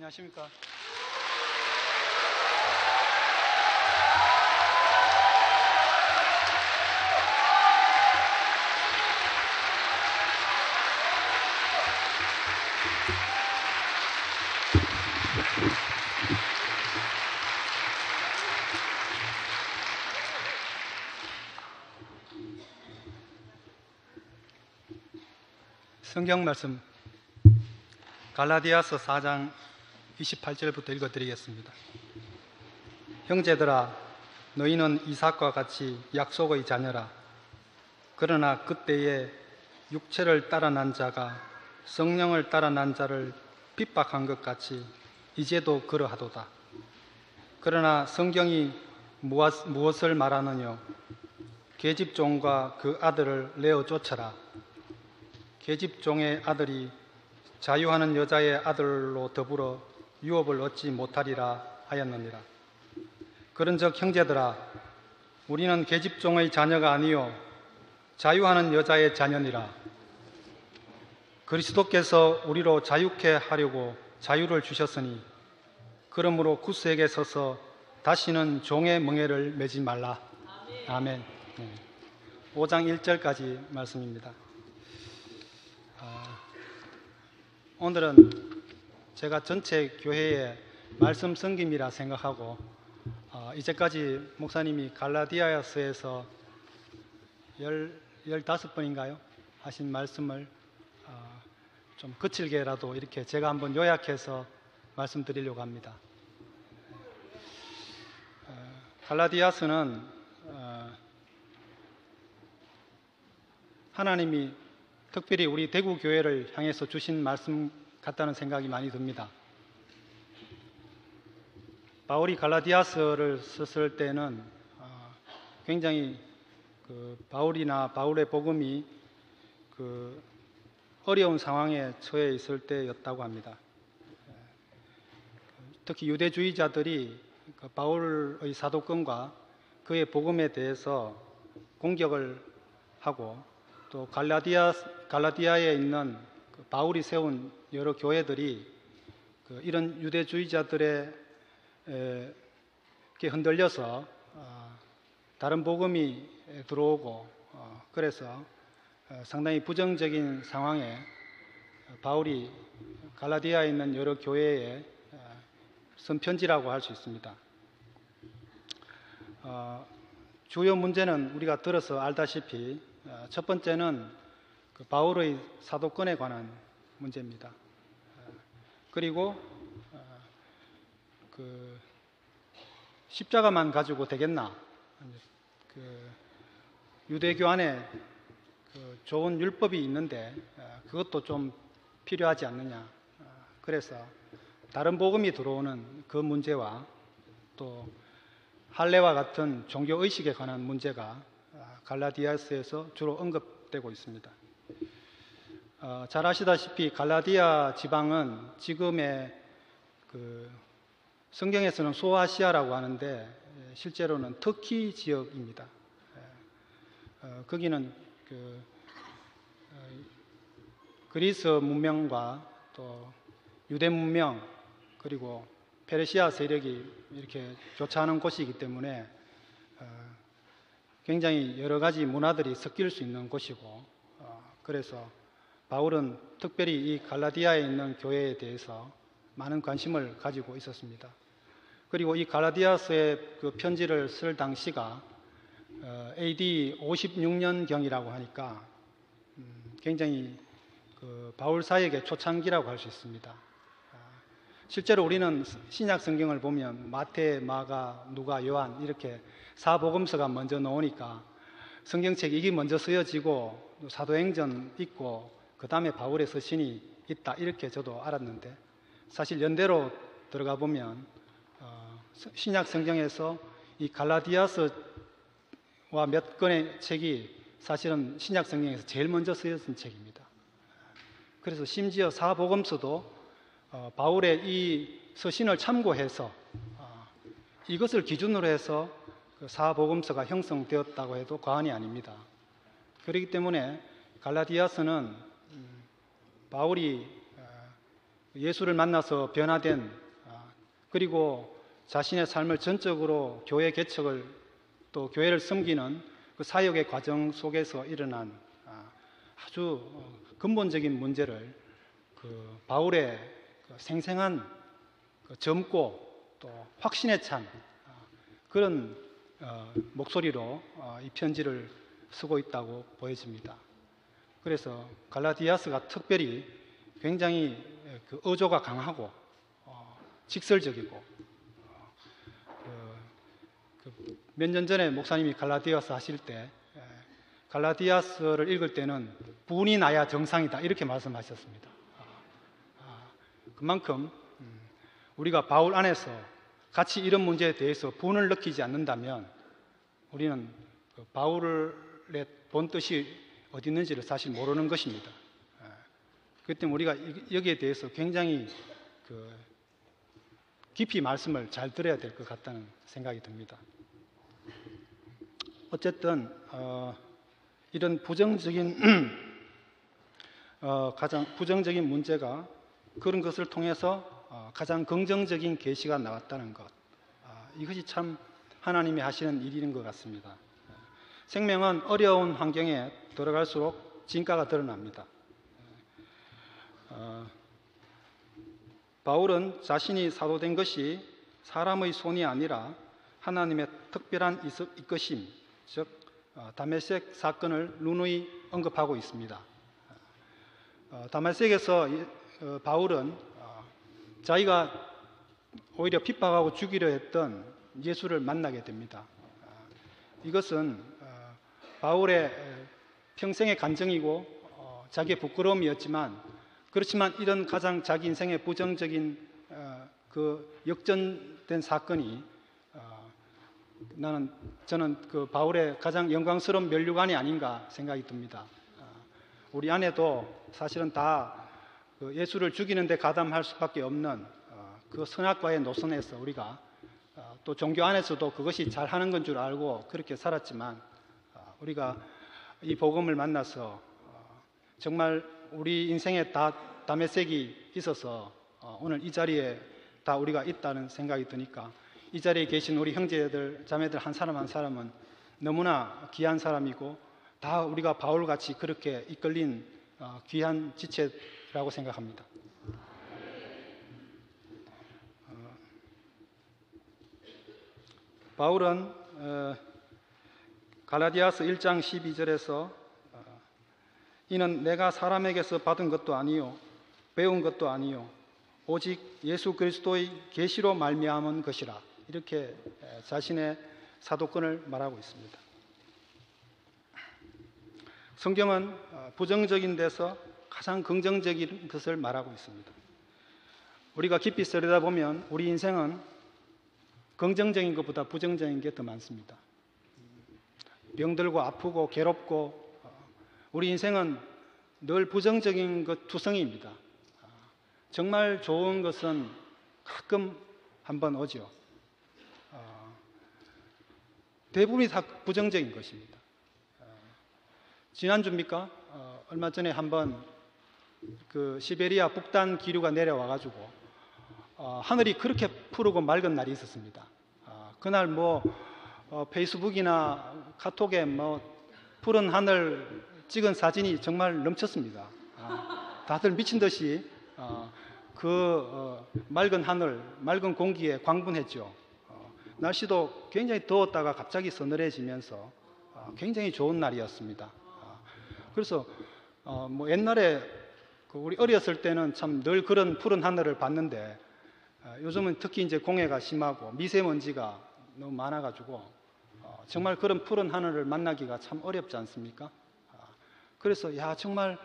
안녕하십니까. 성경 말씀 갈라디아서 4장 28절부터 읽어드리겠습니다. 형제들아, 너희는 이삭과 같이 약속의 자녀라. 그러나 그때에 육체를 따라 난 자가 성령을 따라 난 자를 핍박한 것 같이 이제도 그러하도다. 그러나 성경이 무엇을 말하느냐? 계집종과 그 아들을 내어 쫓아라. 계집종의 아들이 자유하는 여자의 아들로 더불어 유업을 얻지 못하리라 하였느니라. 그런즉 형제들아, 우리는 계집종의 자녀가 아니요 자유하는 여자의 자녀니라. 그리스도께서 우리로 자유케 하려고 자유를 주셨으니 그러므로 굳세게 서서 다시는 종의 멍에를 매지 말라. 아멘. 5장 1절까지 말씀입니다. 오늘은 제가 전체 교회의 말씀 섬김이라 생각하고 이제까지 목사님이 갈라디아서에서 15번인가요? 하신 말씀을 좀 거칠게라도 이렇게 제가 한번 요약해서 말씀드리려고 합니다. 갈라디아서는 하나님이 특별히 우리 대구교회를 향해서 주신 말씀 같다는 생각이 많이 듭니다. 바울이 갈라디아서를 썼을 때는 굉장히 바울이나 바울의 복음이 어려운 상황에 처해 있을 때였다고 합니다. 특히 유대주의자들이 바울의 사도권과 그의 복음에 대해서 공격을 하고 또 갈라디아에 있는 바울이 세운 여러 교회들이 이런 유대주의자들에게 흔들려서 다른 복음이 들어오고 그래서 상당히 부정적인 상황에 바울이 갈라디아에 있는 여러 교회에 쓴 편지라고 할 수 있습니다. 주요 문제는 우리가 들어서 알다시피 첫 번째는 바울의 사도권에 관한 문제입니다. 그리고 십자가만 가지고 되겠나? 유대교 안에 좋은 율법이 있는데 그것도 좀 필요하지 않느냐? 그래서 다른 복음이 들어오는 그 문제와 또 할례와 같은 종교 의식에 관한 문제가 갈라디아서에서 주로 언급되고 있습니다. 잘 아시다시피 갈라디아 지방은 지금의 성경에서는 소아시아라고 하는데 실제로는 터키 지역입니다. 거기는 그리스 문명과 또 유대 문명 그리고 페르시아 세력이 이렇게 교차하는 곳이기 때문에 굉장히 여러 가지 문화들이 섞일 수 있는 곳이고 그래서 바울은 특별히 이 갈라디아에 있는 교회에 대해서 많은 관심을 가지고 있었습니다. 그리고 이 갈라디아서의 그 편지를 쓸 당시가 AD 56년경이라고 하니까 굉장히 바울 사역의 초창기라고 할 수 있습니다. 실제로 우리는 신약 성경을 보면 마태, 마가, 누가, 요한 이렇게 사복음서가 먼저 나오니까 성경책 이게 먼저 쓰여지고 사도행전 있고 그 다음에 바울의 서신이 있다 이렇게 저도 알았는데 사실 연대로 들어가 보면 신약 성경에서 이 갈라디아서와 몇 권의 책이 사실은 신약 성경에서 제일 먼저 쓰여진 책입니다. 그래서 심지어 사복음서도 바울의 이 서신을 참고해서 이것을 기준으로 해서 사복음서가 형성되었다고 해도 과언이 아닙니다. 그렇기 때문에 갈라디아서는 바울이 예수를 만나서 변화된 그리고 자신의 삶을 전적으로 교회 개척을 또 교회를 섬기는 그 사역의 과정 속에서 일어난 아주 근본적인 문제를 그 바울의 그 생생한 그 젊고 또 확신에 찬 그런 목소리로 이 편지를 쓰고 있다고 보여집니다. 그래서 갈라디아서가 특별히 굉장히 그 어조가 강하고 직설적이고 몇 년 전에 목사님이 갈라디아서 하실 때 갈라디아서를 읽을 때는 분이 나야 정상이다 이렇게 말씀하셨습니다. 그만큼 우리가 바울 안에서 같이 이런 문제에 대해서 분을 느끼지 않는다면 우리는 그 바울의 본 뜻이 어디 있는지를 사실 모르는 것입니다. 그렇기 때문에 우리가 여기에 대해서 굉장히 그 깊이 말씀을 잘 들어야 될 것 같다는 생각이 듭니다. 어쨌든 이런 부정적인 가장 부정적인 문제가 그런 것을 통해서 가장 긍정적인 계시가 나왔다는 것, 이것이 참 하나님이 하시는 일인 것 같습니다. 생명은 어려운 환경에 들어갈수록 진가가 드러납니다. 바울은 자신이 사도된 것이 사람의 손이 아니라 하나님의 특별한 이끄심, 즉 다메섹 사건을 누누이 언급하고 있습니다. 다메섹에서 바울은 자기가 오히려 핍박하고 죽이려 했던 예수를 만나게 됩니다. 이것은 바울의 평생의 간증이고 자기의 부끄러움이었지만, 그렇지만 이런 가장 자기 인생의 부정적인 그 역전된 사건이 저는 그 바울의 가장 영광스러운 면류관이 아닌가 생각이 듭니다. 우리 안에도 사실은 다 그 예수를 죽이는 데 가담할 수밖에 없는 그 선악과의 노선에서 우리가 또 종교 안에서도 그것이 잘하는 건 줄 알고 그렇게 살았지만, 우리가 이 복음을 만나서 정말 우리 인생에 다 다메섹이 있어서 오늘 이 자리에 다 우리가 있다는 생각이 드니까, 이 자리에 계신 우리 형제들 자매들 한 사람 한 사람은 너무나 귀한 사람이고 다 우리가 바울같이 그렇게 이끌린 귀한 지체라고 생각합니다. 바울은 갈라디아서 1장 12절에서 이는 내가 사람에게서 받은 것도 아니요 배운 것도 아니요 오직 예수 그리스도의 계시로 말미암은 것이라, 이렇게 자신의 사도권을 말하고 있습니다. 성경은 부정적인 데서 가장 긍정적인 것을 말하고 있습니다. 우리가 깊이 들여다보면 우리 인생은 긍정적인 것보다 부정적인 게 더 많습니다. 병들고 아프고 괴롭고 우리 인생은 늘 부정적인 것 투성이입니다. 정말 좋은 것은 가끔 한번 오죠. 대부분이 다 부정적인 것입니다. 지난주입니까? 얼마 전에 한번 그 시베리아 북단 기류가 내려와가지고 하늘이 그렇게 푸르고 맑은 날이 있었습니다. 그날 페이스북이나 카톡에 푸른 하늘 찍은 사진이 정말 넘쳤습니다. 다들 미친 듯이 맑은 하늘, 맑은 공기에 광분했죠. 날씨도 굉장히 더웠다가 갑자기 서늘해지면서 굉장히 좋은 날이었습니다. 그래서 옛날에 우리 어렸을 때는 참 늘 그런 푸른 하늘을 봤는데 요즘은 특히 이제 공해가 심하고 미세먼지가 너무 많아가지고 정말 그런 푸른 하늘을 만나기가 참 어렵지 않습니까? 그래서 정말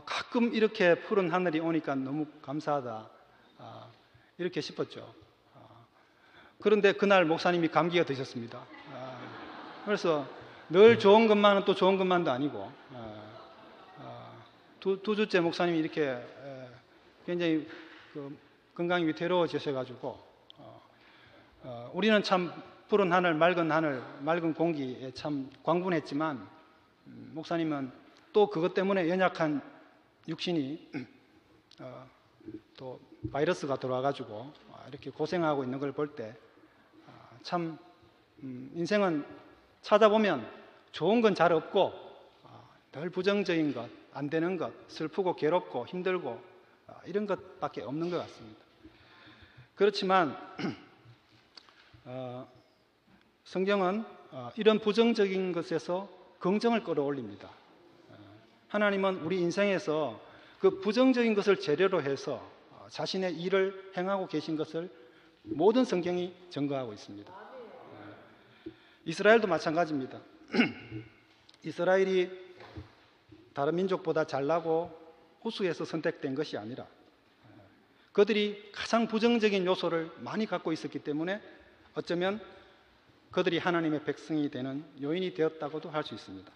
가끔 이렇게 푸른 하늘이 오니까 너무 감사하다 이렇게 싶었죠. 그런데 그날 목사님이 감기가 드셨습니다. 그래서 늘 좋은 것만은 또 좋은 것만도 아니고 두 주째 목사님이 이렇게 굉장히 건강이 위태로워지셔가지고 우리는 참 푸른 하늘, 맑은 공기에 참 광분했지만 목사님은 또 그것 때문에 연약한 육신이 또 바이러스가 들어와가지고 이렇게 고생하고 있는 걸 볼 때 참 인생은 찾아보면 좋은 건 잘 없고 늘 부정적인 것, 안 되는 것, 슬프고 괴롭고 힘들고 이런 것밖에 없는 것 같습니다. 그렇지만 성경은 이런 부정적인 것에서 긍정을 끌어올립니다. 하나님은 우리 인생에서 그 부정적인 것을 재료로 해서 자신의 일을 행하고 계신 것을 모든 성경이 증거하고 있습니다. 이스라엘도 마찬가지입니다. 이스라엘이 다른 민족보다 잘나고 우수해서 선택된 것이 아니라 그들이 가장 부정적인 요소를 많이 갖고 있었기 때문에 어쩌면 그들이 하나님의 백성이 되는 요인이 되었다고도 할 수 있습니다.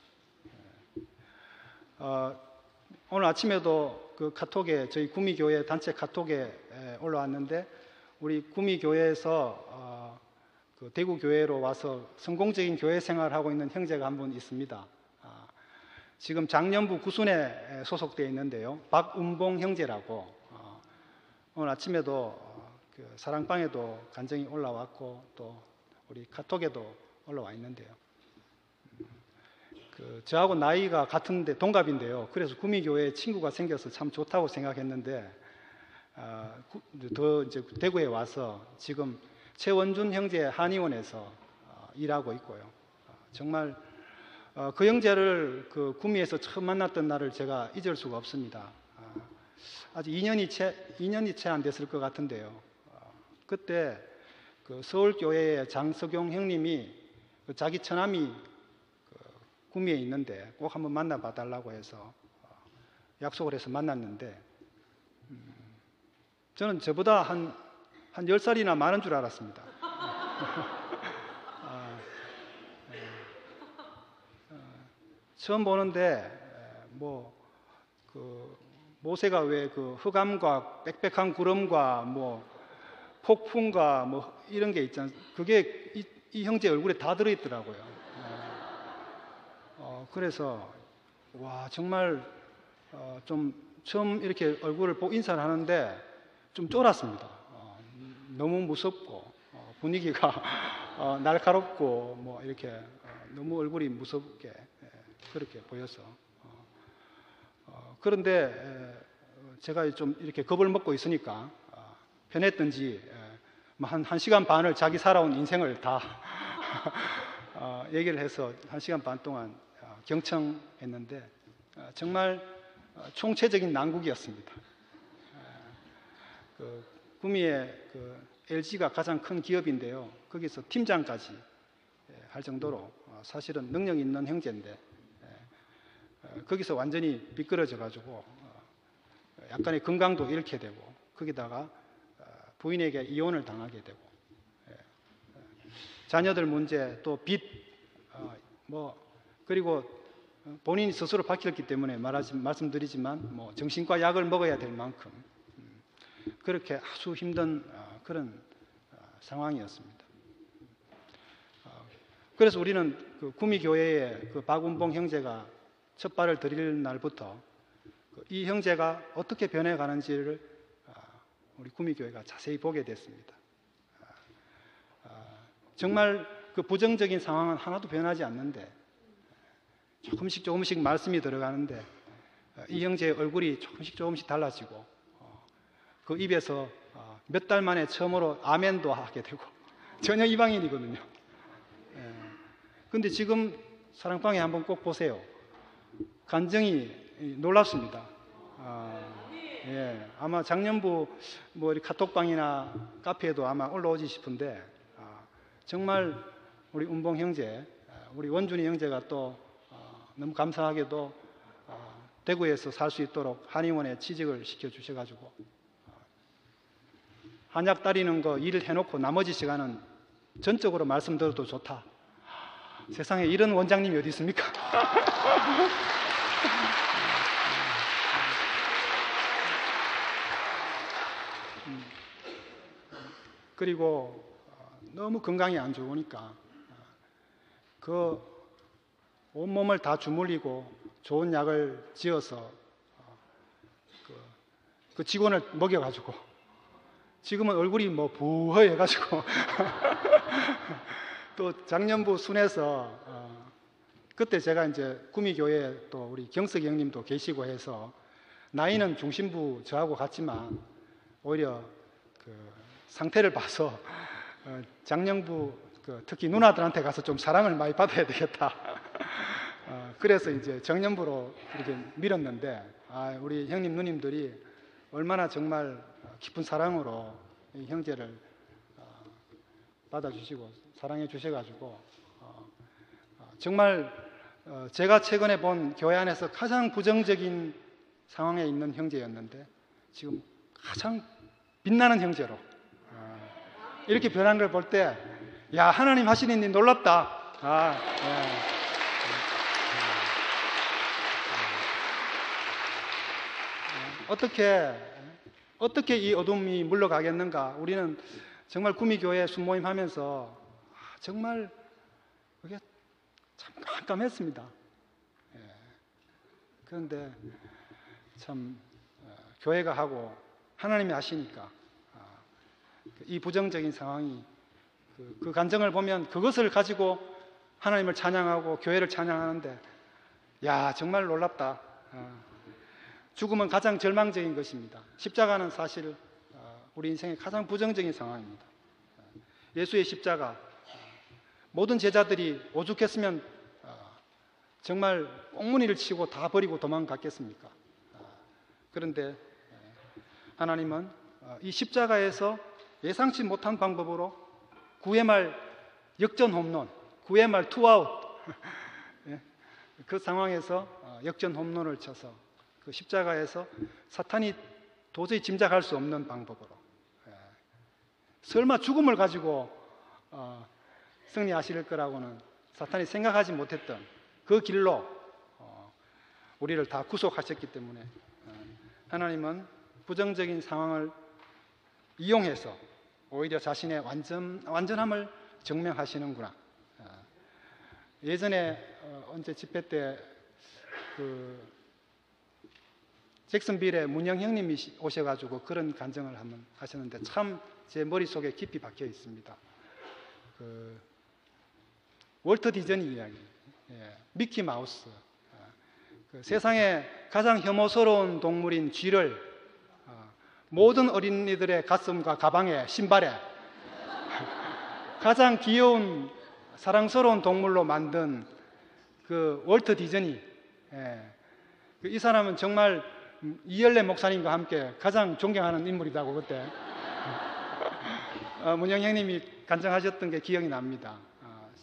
오늘 아침에도 그 카톡에 저희 구미교회 단체 카톡에 올라왔는데 우리 구미교회에서 그 대구교회로 와서 성공적인 교회 생활을 하고 있는 형제가 한 분 있습니다. 지금 장년부 구순에 소속되어 있는데요. 박운봉 형제라고 오늘 아침에도 그 사랑방에도 간증이 올라왔고 또 우리 카톡에도 올라와 있는데요. 저하고 나이가 같은데 동갑인데요. 그래서 구미교회에 친구가 생겨서 참 좋다고 생각했는데 더 이제 대구에 와서 지금 최원준 형제 한의원에서 일하고 있고요. 정말 그 형제를 그 구미에서 처음 만났던 날을 제가 잊을 수가 없습니다. 아직 2년이 채 안 됐을 것 같은데요. 그때 그 서울교회의 장석용 형님이 자기 처남이 구미에 있는데 꼭 한번 만나봐 달라고 해서 약속을 해서 만났는데 저는 저보다 한 10살이나 많은 줄 알았습니다. 처음 보는데 그 모세가 왜 그 흑암과 빽빽한 구름과 폭풍과 이런 게 있잖아요. 그게 이 형제 얼굴에 다 들어있더라고요. 그래서 와 정말 좀 처음 이렇게 얼굴을 보고 인사를 하는데 좀 쫄았습니다. 너무 무섭고 분위기가 날카롭고 이렇게 너무 얼굴이 무섭게 그렇게 보여서 그런데 제가 좀 이렇게 겁을 먹고 있으니까 편했던지 한 시간 반을 자기 살아온 인생을 다 얘기를 해서 1시간 반 동안 경청했는데 정말 총체적인 난국이었습니다. 그 구미의 그 LG가 가장 큰 기업인데요. 거기서 팀장까지 할 정도로 사실은 능력 있는 형제인데 거기서 완전히 미끄러져 가지고 약간의 건강도 잃게 되고 거기다가 부인에게 이혼을 당하게 되고 자녀들 문제 또 빚 그리고 본인이 스스로 밝혔기 때문에 말씀드리지만 정신과 약을 먹어야 될 만큼 그렇게 아주 힘든 그런 상황이었습니다. 그래서 우리는 그 구미교회에 그 박운봉 형제가 첫 발을 들일 날부터 이 형제가 어떻게 변해가는지를 우리 구미교회가 자세히 보게 됐습니다. 정말 그 부정적인 상황은 하나도 변하지 않는데 조금씩 말씀이 들어가는데 이 형제의 얼굴이 조금씩 달라지고 그 입에서 몇 달 만에 처음으로 아멘도 하게 되고 전혀 이방인이거든요. 그런데 지금 사랑방에 한번 꼭 보세요. 간증이 놀랍습니다. 아마 작년부 카톡방이나 카페에도 아마 올라오지 싶은데 정말 우리 운봉 형제, 우리 원준이 형제가 또 너무 감사하게도 대구에서 살 수 있도록 한의원에 취직을 시켜주셔가지고 한약 따리는 거 일을 해놓고 나머지 시간은 전적으로 말씀 들어도 좋다. 세상에 이런 원장님이 어디 있습니까? 그리고 너무 건강이 안 좋으니까 그 온몸을 다 주물리고 좋은 약을 지어서 그 직원을 먹여가지고 지금은 얼굴이 뭐 부허해가지고 또 작년부 순회에서 그때 제가 이제 구미교회에 또 우리 경석이 형님도 계시고 해서 나이는 중심부 저하고 같지만 오히려 그 상태를 봐서 장년부 특히 누나들한테 가서 좀 사랑을 많이 받아야 되겠다. 그래서 이제 정년부로 이렇게 밀었는데 우리 형님 누님들이 얼마나 정말 깊은 사랑으로 이 형제를 받아주시고 사랑해 주셔가지고 정말 제가 최근에 본 교회 안에서 가장 부정적인 상황에 있는 형제였는데 지금 가장 빛나는 형제로 이렇게 변한 걸 볼 때 야, 하나님 하시는 일 놀랍다. 어떻게 이 어둠이 물러가겠는가? 우리는 정말 구미교회 순모임 하면서 정말 그게 참 깜깜했습니다. 그런데 참 교회가 하고 하나님이 하시니까 이 부정적인 상황이 그 간증을 보면 그것을 가지고 하나님을 찬양하고 교회를 찬양하는데 야, 정말 놀랍다. 죽음은 가장 절망적인 것입니다. 십자가는 사실 우리 인생의 가장 부정적인 상황입니다. 예수의 십자가, 모든 제자들이 오죽했으면 정말 꽁무니를 치고 다 버리고 도망갔겠습니까? 그런데 하나님은 이 십자가에서 예상치 못한 방법으로 9회 말 역전 홈런, 9회 말 투아웃 그 상황에서 역전 홈런을 쳐서 그 십자가에서 사탄이 도저히 짐작할 수 없는 방법으로 설마 죽음을 가지고 승리하실 거라고는 사탄이 생각하지 못했던 그 길로 우리를 다 구속하셨기 때문에 하나님은 부정적인 상황을 이용해서 오히려 자신의 완전함을 증명하시는구나. 예전에 언제 집회 때 그 잭슨빌에 문영 형님이 오셔가지고 그런 간증을 한번 하셨는데 참 제 머릿속에 깊이 박혀 있습니다. 그 월터 디즈니 이야기, 미키 마우스, 그 세상에 가장 혐오스러운 동물인 쥐를 모든 어린이들의 가슴과 가방에 신발에 가장 귀여운 사랑스러운 동물로 만든 그 월터 디즈니, 이 사람은 정말 이열래 목사님과 함께 가장 존경하는 인물이라고 그때 문영 형님이 간증하셨던 게 기억이 납니다.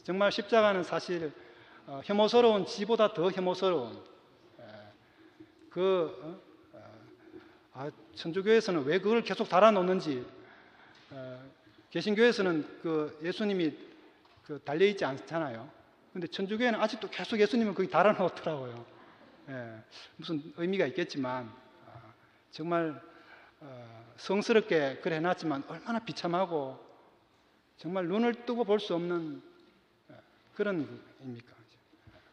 정말 십자가는 사실 혐오스러운 쥐보다 더 혐오스러운 천주교에서는 왜 그걸 계속 달아놓는지, 개신교에서는 그 예수님이 달려있지 않잖아요. 근데 천주교에는 아직도 계속 예수님을 거기 달아놓더라고요. 무슨 의미가 있겠지만 정말 성스럽게 그래 해놨지만 얼마나 비참하고 정말 눈을 뜨고 볼 수 없는 그런 의미입니까?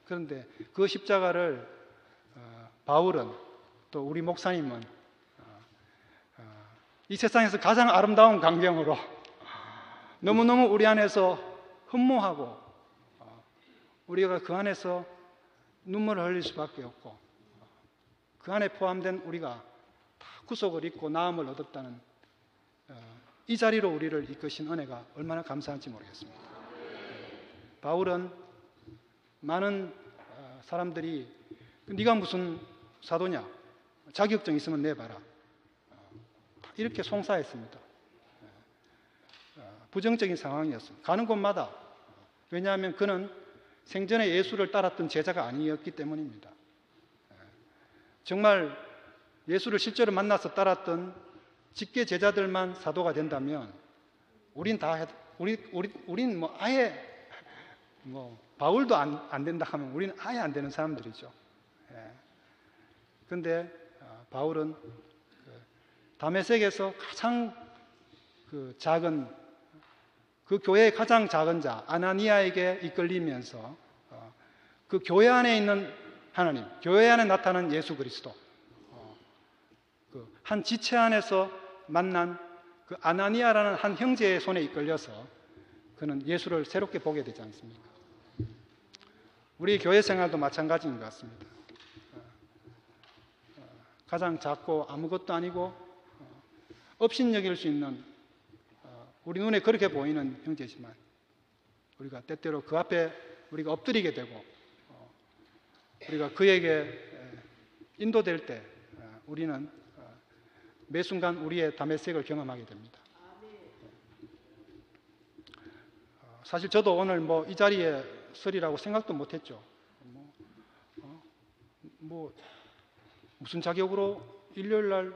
그런데 그 십자가를 바울은 또 우리 목사님은 이 세상에서 가장 아름다운 광경으로 너무너무 우리 안에서 흠모하고 우리가 그 안에서 눈물을 흘릴 수밖에 없고 그 안에 포함된 우리가 다 구속을 입고 나음을 얻었다는 이 자리로 우리를 이끄신 은혜가 얼마나 감사한지 모르겠습니다. 바울은 많은 사람들이 네가 무슨 사도냐? 자격증 있으면 내봐라. 이렇게 송사했습니다. 부정적인 상황이었습니다. 가는 곳마다. 왜냐하면 그는 생전에 예수를 따랐던 제자가 아니었기 때문입니다. 정말 예수를 실제로 만나서 따랐던 직계 제자들만 사도가 된다면 우린 뭐 아예 바울도 안 된다 하면 우리는 아예 안 되는 사람들이죠. 그런데 바울은 다메섹에서 가장 작은 그 교회의 가장 작은 자 아나니아에게 이끌리면서 그 교회 안에 있는 하나님, 교회 안에 나타난 예수 그리스도, 그 한 지체 안에서 만난 그 아나니아라는 한 형제의 손에 이끌려서 그는 예수를 새롭게 보게 되지 않습니까? 우리 교회 생활도 마찬가지인 것 같습니다. 가장 작고 아무것도 아니고 업신여길 수 있는 우리 눈에 그렇게 보이는 형제지만 우리가 때때로 그 앞에 우리가 엎드리게 되고 우리가 그에게 인도될 때 우리는 매 순간 우리의 다메섹을 경험하게 됩니다. 사실 저도 오늘 뭐 이 자리에 서리라고 생각도 못했죠. 무슨 자격으로 일요일 날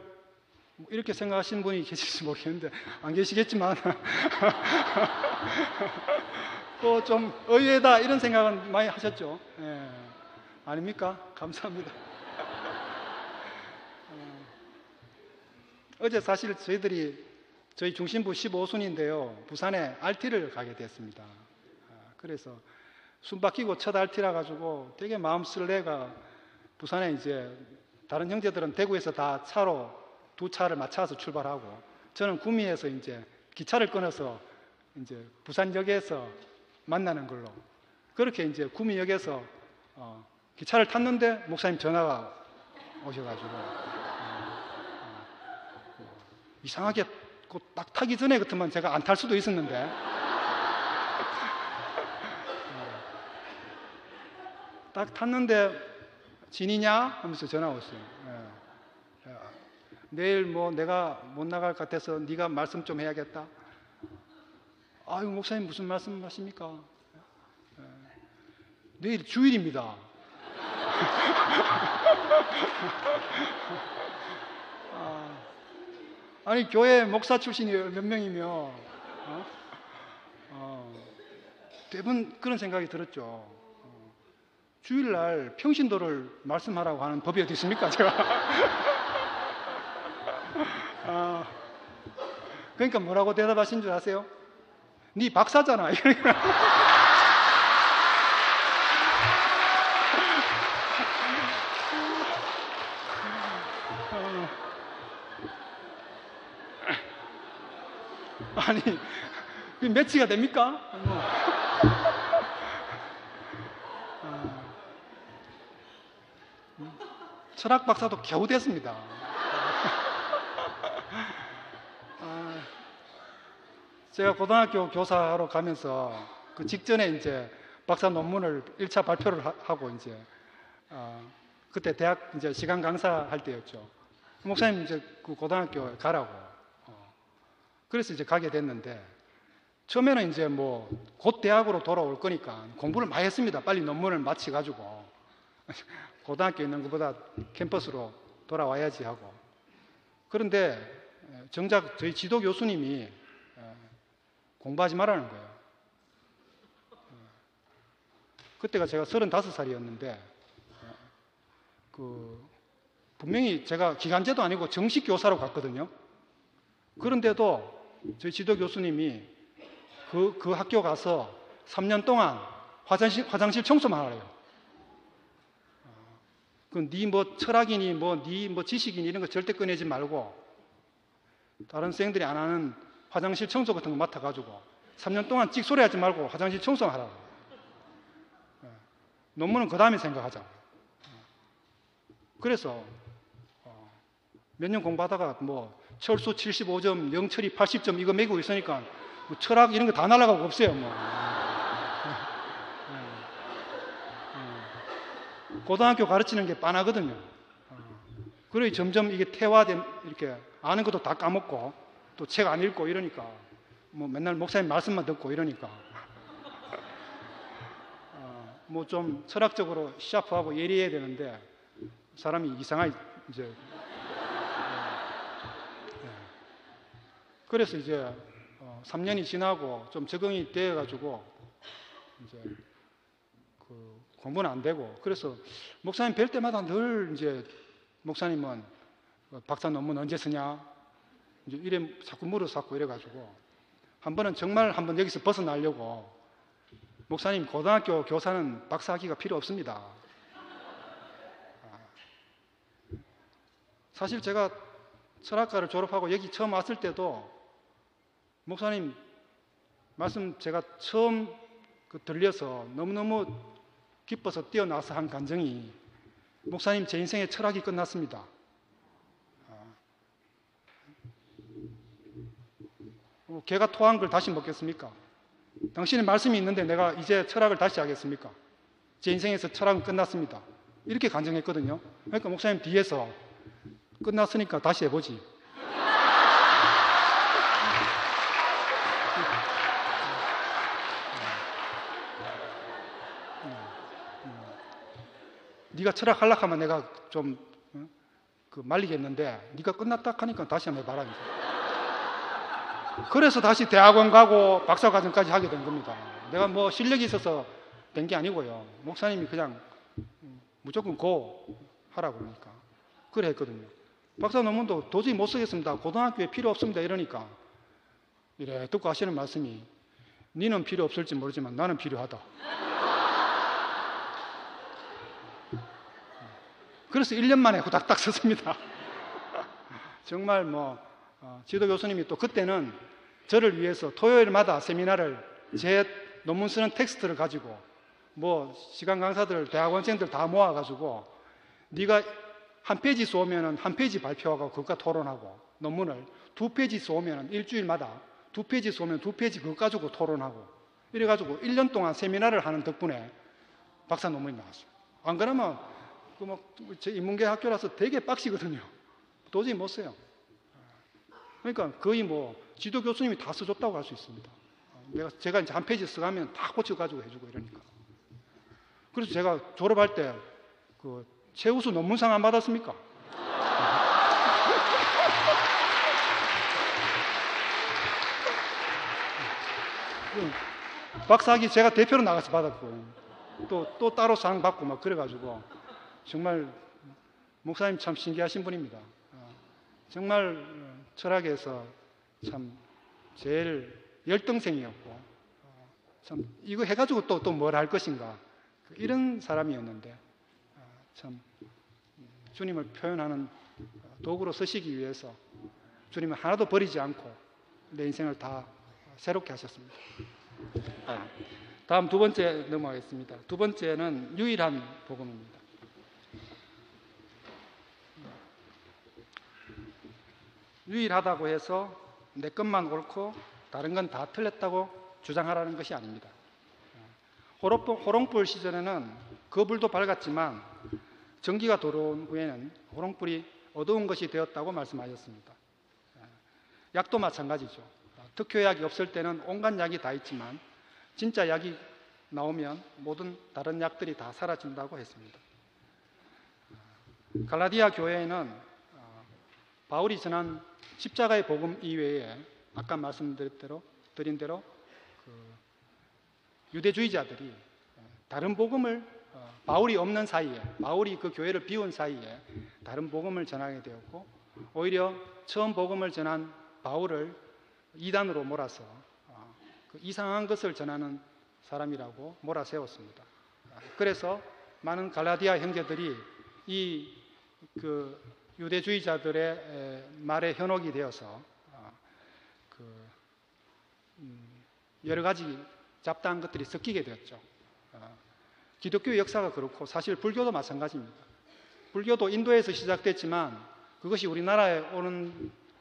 이렇게 생각하시는 분이 계실지 모르겠는데 안 계시겠지만 또 좀 의외다 이런 생각은 많이 하셨죠. 예. 아닙니까? 감사합니다. 어제 사실 저희 중심부 15순인데요. 부산에 RT를 가게 됐습니다. 그래서 숨바뀌고 첫 RT라 가지고 되게 마음 쓸래가 부산에 이제 다른 형제들은 대구에서 다 차로 두 차를 맞춰서 출발하고 저는 구미에서 이제 기차를 끊어서 이제 부산역에서 만나는 걸로 그렇게 이제 구미역에서 기차를 탔는데 목사님 전화가 오셔가지고 이상하게 딱 타기 전에 같으면 제가 안 탈 수도 있었는데 딱 탔는데 진이냐? 하면서 전화 왔어요. 내일 뭐 내가 못 나갈 것 같아서 네가 말씀 좀 해야겠다. 아유 목사님 무슨 말씀 하십니까? 내일 주일입니다. 아니 교회 목사 출신이 몇 명이며 대부분 그런 생각이 들었죠. 주일날 평신도를 말씀하라고 하는 법이 어디 있습니까? 제가 그러니까 뭐라고 대답하신 줄 아세요? 네 박사잖아. 아니, 그 매치가 됩니까? 철학 박사도 겨우 됐습니다. 제가 고등학교 교사로 가면서 그 직전에 이제 박사 논문을 1차 발표를 하고 이제 그때 대학 이제 시간 강사할 때였죠. 목사님 이제 그 고등학교 가라고. 그래서 이제 가게 됐는데 처음에는 이제 뭐 곧 대학으로 돌아올 거니까 공부를 많이 했습니다. 빨리 논문을 마치가지고 고등학교에 있는 것보다 캠퍼스로 돌아와야지 하고. 그런데 정작 저희 지도 교수님이 공부하지 말라는 거예요. 그때가 제가 35살이었는데 분명히 제가 기간제도 아니고 정식 교사로 갔거든요. 그런데도 저희 지도 교수님이 그 학교 가서 3년 동안 화장실 청소만 하래요. 네 뭐 철학이니 네 뭐 지식이니 이런 거 절대 꺼내지 말고 다른 학생들이 안 하는 화장실 청소 같은 거 맡아가지고 3년 동안 찍소리 하지 말고 화장실 청소하라고. 논문은 그 다음에 생각하자. 그래서 몇 년 공부하다가 뭐 철수 75점, 영철이 80점 이거 매기고 있으니까 뭐 철학 이런 거 다 날아가고 없어요. 뭐. 고등학교 가르치는 게 빤하거든요. 그러니 점점 이게 퇴화된 이렇게 아는 것도 다 까먹고 또 책 안 읽고 이러니까 뭐 맨날 목사님 말씀만 듣고 이러니까 뭐 좀 철학적으로 샤프하고 예리해야 되는데 사람이 이상하게 이제 그래서 이제 3년이 지나고 좀 적응이 되어가지고 이제 공부는 안 되고 그래서 목사님 뵐 때마다 늘 이제 목사님은 박사 논문 언제 쓰냐 이제 이래 자꾸 물어서 이래가지고 한 번은 정말 한번 여기서 벗어나려고 목사님 고등학교 교사는 박사학위가 필요 없습니다. 사실 제가 철학과를 졸업하고 여기 처음 왔을 때도 목사님 말씀 제가 처음 들려서 너무너무 기뻐서 뛰어나서 한 간증이 목사님 제 인생의 철학이 끝났습니다. 개가 토한 걸 다시 먹겠습니까? 당신의 말씀이 있는데 내가 이제 철학을 다시 하겠습니까? 제 인생에서 철학은 끝났습니다. 이렇게 간증했거든요. 그러니까 목사님 뒤에서 끝났으니까 다시 해보지. 네가 철학 하려고 하면 내가 좀 말리겠는데 네가 끝났다 하니까 다시 한번 해봐라. 그래서 다시 대학원 가고 박사과정까지 하게 된 겁니다. 내가 뭐 실력이 있어서 된 게 아니고요. 목사님이 그냥 무조건 고 하라고 그러니까 그래 했거든요. 박사 논문도 도저히 못 쓰겠습니다. 고등학교에 필요 없습니다. 이러니까 이래 듣고 하시는 말씀이 니는 필요 없을지 모르지만 나는 필요하다. 그래서 1년 만에 후닥닥 썼습니다. 정말 지도 교수님이 또 그때는 저를 위해서 토요일마다 세미나를 제 논문 쓰는 텍스트를 가지고 시간 강사들, 대학원생들 다 모아가지고 네가 한 페이지 쏘면은 한 페이지 발표하고 그것과 토론하고 논문을 2페이지 쏘면은 일주일마다 2페이지 쏘면 2페이지 그것 가지고 토론하고 이래가지고 1년 동안 세미나를 하는 덕분에 박사 논문이 나왔어요. 안 그러면 제 인문계 학교라서 되게 빡시거든요. 도저히 못 써요. 그러니까 거의 지도 교수님이 다 써줬다고 할 수 있습니다. 제가 이제 한 페이지 써가면 다 고쳐가지고 해주고 이러니까. 그래서 제가 졸업할 때 최우수 논문상 안 받았습니까? 박사학위 제가 대표로 나가서 받았고 또 따로 상 받고 막 그래가지고 정말 목사님 참 신기하신 분입니다. 정말 철학에서 참 제일 열등생이었고 참 이거 해가지고 또 뭘 할 것인가 이런 사람이었는데 참 주님을 표현하는 도구로 쓰시기 위해서 주님은 하나도 버리지 않고 내 인생을 다 새롭게 하셨습니다. 다음 두 번째 넘어가겠습니다. 두 번째는 유일한 복음입니다. 유일하다고 해서 내 것만 옳고 다른 건 다 틀렸다고 주장하라는 것이 아닙니다. 호롱불 시절에는 그 불도 밝았지만 전기가 들어온 후에는 호롱불이 어두운 것이 되었다고 말씀하셨습니다. 약도 마찬가지죠. 특효약이 없을 때는 온갖 약이 다 있지만 진짜 약이 나오면 모든 다른 약들이 다 사라진다고 했습니다. 갈라디아 교회에는 바울이 전한 십자가의 복음 이외에 아까 말씀드린 대로 유대주의자들이 다른 복음을 바울이 없는 사이에 바울이 그 교회를 비운 사이에 다른 복음을 전하게 되었고 오히려 처음 복음을 전한 바울을 이단으로 몰아서 이상한 것을 전하는 사람이라고 몰아세웠습니다. 그래서 많은 갈라디아 형제들이 이 유대주의자들의 말에 현혹이 되어서 여러 가지 잡다한 것들이 섞이게 되었죠. 기독교 역사가 그렇고 사실 불교도 마찬가지입니다. 불교도 인도에서 시작됐지만 그것이 우리나라에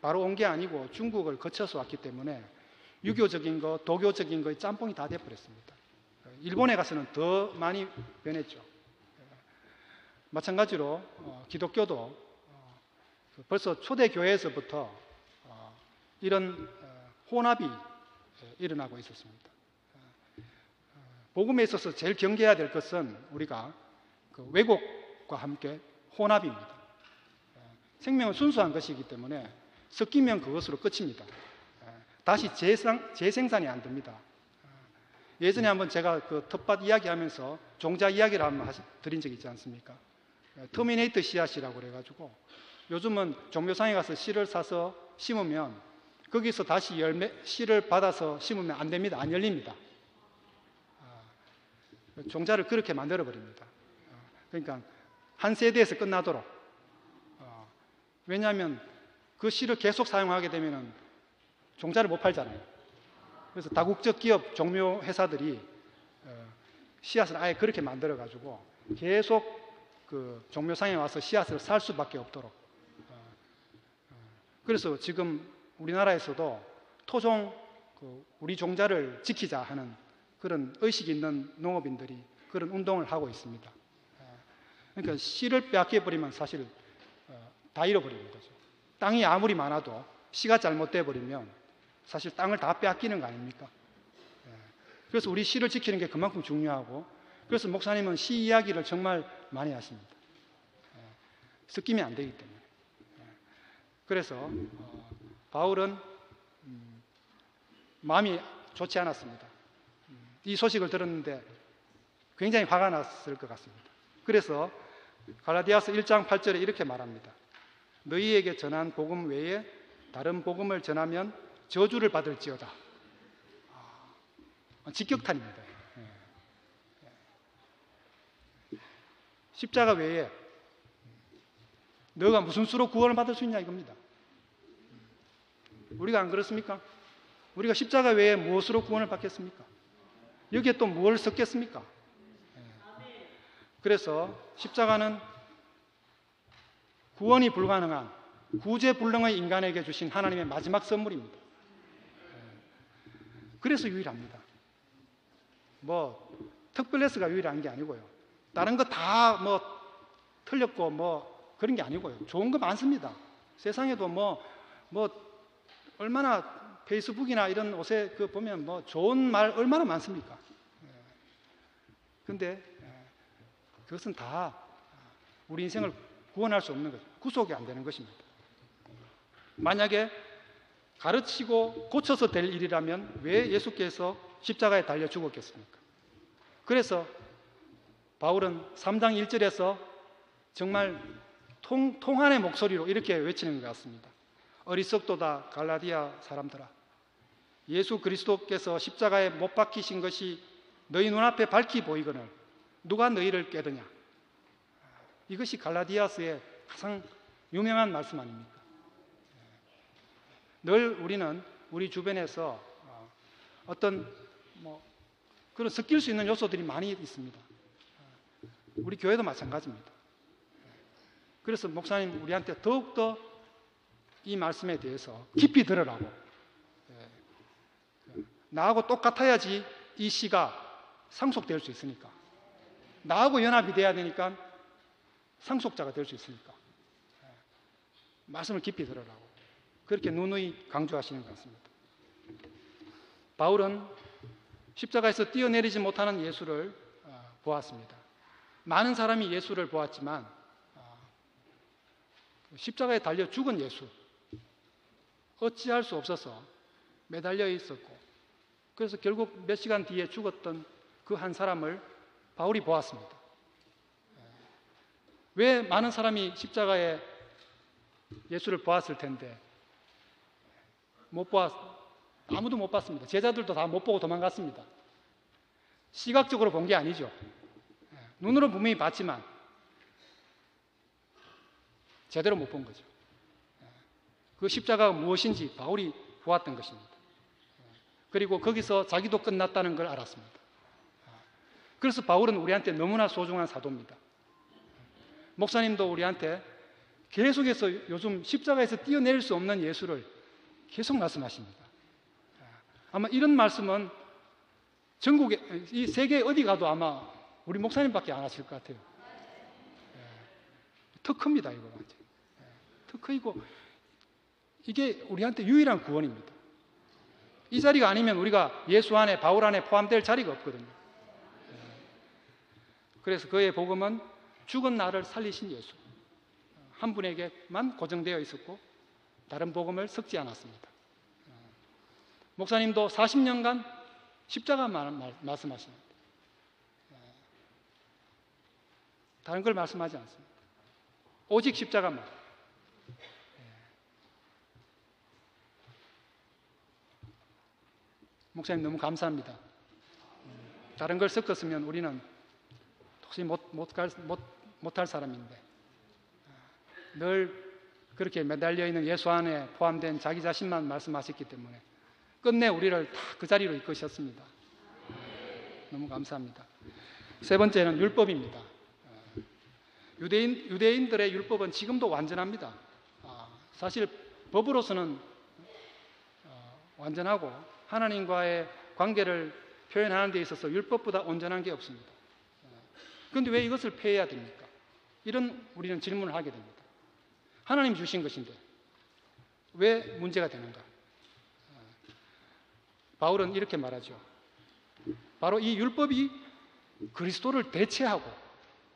바로 온 게 아니고 중국을 거쳐서 왔기 때문에 유교적인 거, 도교적인 거의 짬뽕이 다 돼버렸습니다. 일본에 가서는 더 많이 변했죠. 마찬가지로 기독교도 벌써 초대교회에서부터 이런 혼합이 일어나고 있었습니다. 복음에 있어서 제일 경계해야 될 것은 우리가 왜곡과 함께 혼합입니다. 생명은 순수한 것이기 때문에 섞이면 그것으로 끝입니다. 다시 재생산이 안 됩니다. 예전에 한번 제가 텃밭 이야기하면서 종자 이야기를 한번 드린 적이 있지 않습니까? 터미네이터 씨앗이라고 그래가지고 요즘은 종묘상에 가서 씨를 사서 심으면 거기서 다시 씨를 받아서 심으면 안 됩니다. 안 열립니다. 종자를 그렇게 만들어 버립니다. 그러니까 한 세대에서 끝나도록. 왜냐하면 그 씨를 계속 사용하게 되면 종자를 못 팔잖아요. 그래서 다국적 기업 종묘 회사들이 씨앗을 아예 그렇게 만들어 가지고 계속 그 종묘상에 와서 씨앗을 살 수밖에 없도록. 그래서 지금 우리나라에서도 토종 우리 종자를 지키자 하는 그런 의식이 있는 농업인들이 그런 운동을 하고 있습니다. 그러니까 씨를 빼앗겨 버리면 사실 다 잃어버리는 거죠. 땅이 아무리 많아도 씨가 잘못돼 버리면 사실 땅을 다 빼앗기는 거 아닙니까? 그래서 우리 씨를 지키는 게 그만큼 중요하고, 그래서 목사님은 씨 이야기를 정말 많이 하십니다. 섞이면 안 되기 때문에. 그래서 바울은 마음이 좋지 않았습니다. 이 소식을 들었는데 굉장히 화가 났을 것 같습니다. 그래서 갈라디아서 1장 8절에 이렇게 말합니다. 너희에게 전한 복음 외에 다른 복음을 전하면 저주를 받을지어다. 직격탄입니다. 십자가 외에 너가 무슨 수로 구원을 받을 수 있냐 이겁니다. 우리가 안 그렇습니까? 우리가 십자가 외에 무엇으로 구원을 받겠습니까? 여기에 또 뭘 섞겠습니까? 그래서 십자가는 구원이 불가능한 구제불능의 인간에게 주신 하나님의 마지막 선물입니다. 그래서 유일합니다. 특별레스가 유일한 게 아니고요. 다른 거 다 틀렸고 그런 게 아니고요. 좋은 거 많습니다. 세상에도 얼마나 페이스북이나 이런 옷에 보면 좋은 말 얼마나 많습니까? 근데 그것은 다 우리 인생을 구원할 수 없는 거죠. 구속이 안 되는 것입니다. 만약에 가르치고 고쳐서 될 일이라면 왜 예수께서 십자가에 달려 죽었겠습니까? 그래서 바울은 3장 1절에서 정말 통한의 목소리로 이렇게 외치는 것 같습니다. 어리석도다 갈라디아 사람들아, 예수 그리스도께서 십자가에 못 박히신 것이 너희 눈앞에 밝히 보이거늘 누가 너희를 깨드냐. 이것이 갈라디아서의 가장 유명한 말씀 아닙니까? 늘 우리는 우리 주변에서 어떤 그런 섞일 수 있는 요소들이 많이 있습니다. 우리 교회도 마찬가지입니다. 그래서 목사님 우리한테 더욱더 이 말씀에 대해서 깊이 들으라고, 나하고 똑같아야지 이 씨가 상속될 수 있으니까, 나하고 연합이 돼야 되니까 상속자가 될 수 있으니까 말씀을 깊이 들으라고 그렇게 누누이 강조하시는 것 같습니다. 바울은 십자가에서 뛰어내리지 못하는 예수를 보았습니다. 많은 사람이 예수를 보았지만 십자가에 달려 죽은 예수, 어찌할 수 없어서 매달려 있었고, 그래서 결국 몇 시간 뒤에 죽었던 그 한 사람을 바울이 보았습니다. 왜 많은 사람이 십자가에 예수를 보았을 텐데 아무도 못 봤습니다. 제자들도 다 못 보고 도망갔습니다. 시각적으로 본 게 아니죠. 눈으로 분명히 봤지만 제대로 못 본 거죠. 그 십자가가 무엇인지 바울이 보았던 것입니다. 그리고 거기서 자기도 끝났다는 걸 알았습니다. 그래서 바울은 우리한테 너무나 소중한 사도입니다. 목사님도 우리한테 계속해서 요즘 십자가에서 뛰어내릴 수 없는 예수를 계속 말씀하십니다. 아마 이런 말씀은 전국에, 이 세계 어디 가도 아마 우리 목사님밖에 안 하실 것 같아요. 특허입니다, 이거 완전. 특허이고, 이게 우리한테 유일한 구원입니다. 이 자리가 아니면 우리가 예수 안에, 바울 안에 포함될 자리가 없거든요. 그래서 그의 복음은 죽은 나를 살리신 예수, 한 분에게만 고정되어 있었고 다른 복음을 섞지 않았습니다. 목사님도 40년간 십자가만 말씀하십니다. 다른 걸 말씀하지 않습니다. 오직 십자가만. 목사님 너무 감사합니다. 다른 걸 섞었으면 우리는 도저히 못할 사람인데 늘 그렇게 매달려 있는 예수 안에 포함된 자기 자신만 말씀하셨기 때문에 끝내 우리를 다 그 자리로 이끄셨습니다. 너무 감사합니다. 세 번째는 율법입니다. 유대인들의 율법은 지금도 완전합니다. 사실 법으로서는 완전하고 하나님과의 관계를 표현하는 데 있어서 율법보다 온전한 게 없습니다. 그런데 왜 이것을 폐해야 됩니까? 이런 우리는 질문을 하게 됩니다. 하나님 주신 것인데 왜 문제가 되는가? 바울은 이렇게 말하죠. 바로 이 율법이 그리스도를 대체하고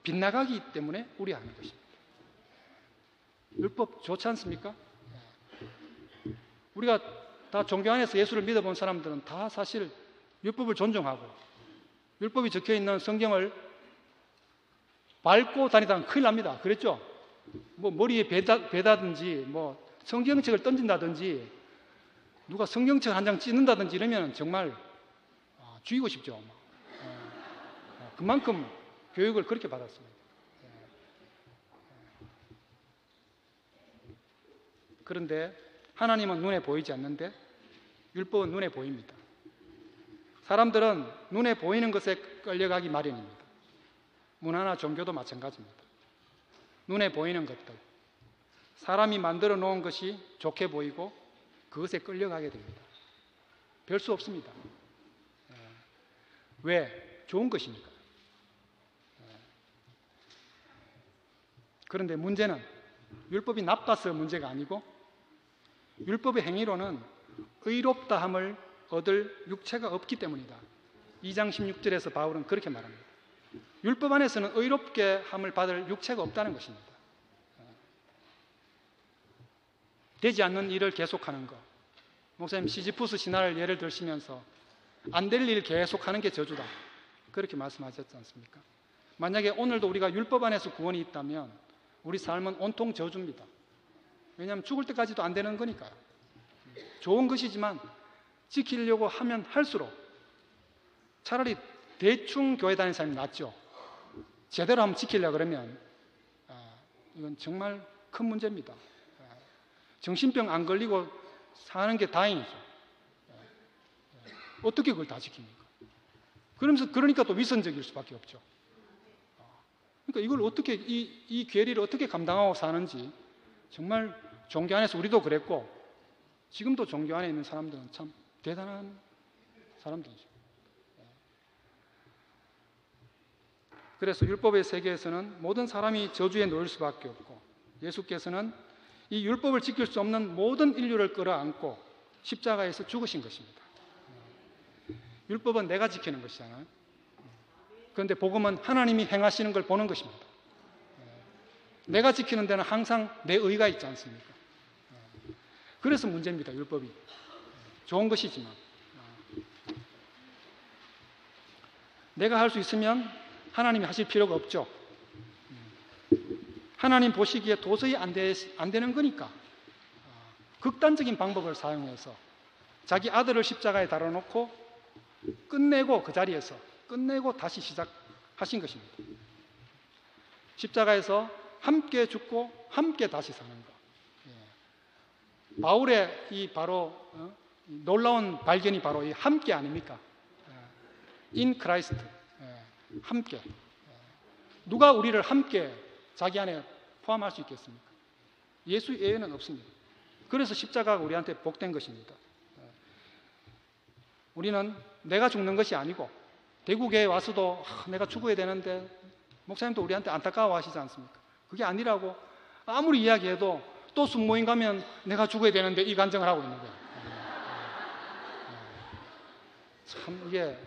빗나가기 때문에 우려하는 것입니다. 율법 좋지 않습니까? 우리가 다 종교 안에서 예수를 믿어본 사람들은 다 사실 율법을 존중하고 율법이 적혀있는 성경을 밟고 다니다가 큰일 납니다. 그랬죠? 뭐 머리에 베다든지 뭐 성경책을 던진다든지 누가 성경책 한 장 찢는다든지 이러면 정말 죽이고 싶죠. 그만큼 교육을 그렇게 받았습니다. 그런데 하나님은 눈에 보이지 않는데 율법은 눈에 보입니다. 사람들은 눈에 보이는 것에 끌려가기 마련입니다. 문화나 종교도 마찬가지입니다. 눈에 보이는 것들, 사람이 만들어 놓은 것이 좋게 보이고 그것에 끌려가게 됩니다. 별 수 없습니다. 왜? 좋은 것이니까. 그런데 문제는 율법이 나빠서 문제가 아니고 율법의 행위로는 의롭다함을 얻을 육체가 없기 때문이다. 2장 16절에서 바울은 그렇게 말합니다. 율법 안에서는 의롭게 함을 받을 육체가 없다는 것입니다. 되지 않는 일을 계속하는 것. 목사님 시지푸스 신화를 예를 들시면서 안 될 일 계속하는 게 저주다. 그렇게 말씀하셨지 않습니까? 만약에 오늘도 우리가 율법 안에서 구원이 있다면 우리 삶은 온통 저주입니다. 왜냐하면 죽을 때까지도 안 되는 거니까요. 좋은 것이지만 지키려고 하면 할수록 차라리 대충 교회 다니는 사람이 낫죠. 제대로 한번 지키려고 그러면 이건 정말 큰 문제입니다. 정신병 안 걸리고 사는 게 다행이죠. 어떻게 그걸 다 지킵니까? 그러니까 또 위선적일 수밖에 없죠. 그러니까 이걸 어떻게 이 괴리를 어떻게 감당하고 사는지 정말 종교 안에서 우리도 그랬고 지금도 종교 안에 있는 사람들은 참 대단한 사람들이죠. 그래서 율법의 세계에서는 모든 사람이 저주에 놓일 수밖에 없고 예수께서는 이 율법을 지킬 수 없는 모든 인류를 끌어안고 십자가에서 죽으신 것입니다. 율법은 내가 지키는 것이잖아요. 그런데 복음은 하나님이 행하시는 걸 보는 것입니다. 내가 지키는 데는 항상 내 의가 있지 않습니까? 그래서 문제입니다. 율법이. 좋은 것이지만 내가 할 수 있으면 하나님이 하실 필요가 없죠. 하나님 보시기에 도저히 안 되는 거니까 극단적인 방법을 사용해서 자기 아들을 십자가에 달아놓고 끝내고 그 자리에서 끝내고 다시 시작하신 것입니다. 십자가에서 함께 죽고 함께 다시 사는 것. 바울의 이 바로 놀라운 발견이 바로 이 함께 아닙니까? In Christ. 함께. 누가 우리를 함께 자기 안에 포함할 수 있겠습니까? 예수 외에는 없습니다. 그래서 십자가가 우리한테 복된 것입니다. 우리는 내가 죽는 것이 아니고 대구교회에 와서도 내가 죽어야 되는데 목사님도 우리한테 안타까워 하시지 않습니까? 그게 아니라고 아무리 이야기해도 또 순모임 가면 내가 죽어야 되는데 이 간증을 하고 있는 거예요. 참 이게